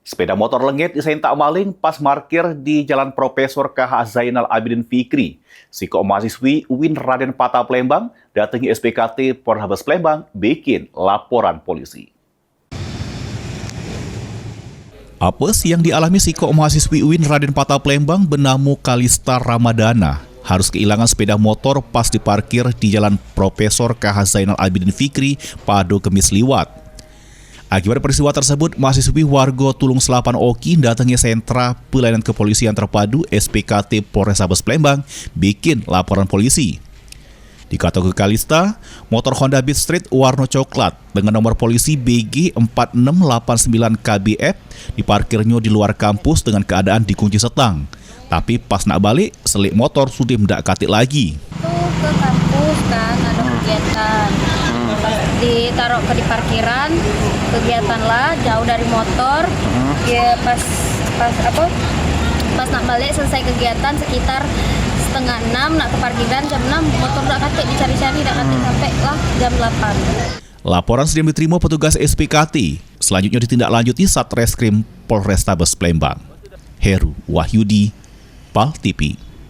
Sepeda motor lengit disentak maling pas parkir di Jalan Profesor KH Zainal Abidin Fikri. Siko mahasiswi UIN Raden Patah Palembang datangi SPKT Polrestabes Palembang bikin laporan polisi. Apes yang dialami Siko mahasiswi UIN Raden Patah Palembang bernama Kalista Ramadana harus kehilangan sepeda motor pas diparkir di Jalan Profesor KH Zainal Abidin Fikri pada Kamis liwat. Akibat peristiwa tersebut, mahasiswi warga Tulung Selapan Oki datangi sentra pelayanan kepolisian terpadu SPKT Polrestabes Palembang bikin laporan polisi. Dikatakan Kalista, motor Honda Beat Street warna coklat dengan nomor polisi BG 4689KBF diparkirnya di luar kampus dengan keadaan dikunci setang. Tapi pas nak balik, selik motor sudah tidak katik lagi. Ke kampus kan ada kegiatan. Ditaruh di parkiran, kegiatan lah jauh dari motor. Ya pas nak balik selesai kegiatan sekitar 5:30 nak ke parkiran jam 6 motor udah katik dicari-cari udah katik sampai lah jam 8. Laporan sudah diterima petugas SPKT. Selanjutnya ditindaklanjuti Satreskrim Polrestabes Palembang. Heru Wahyudi, PAL TV.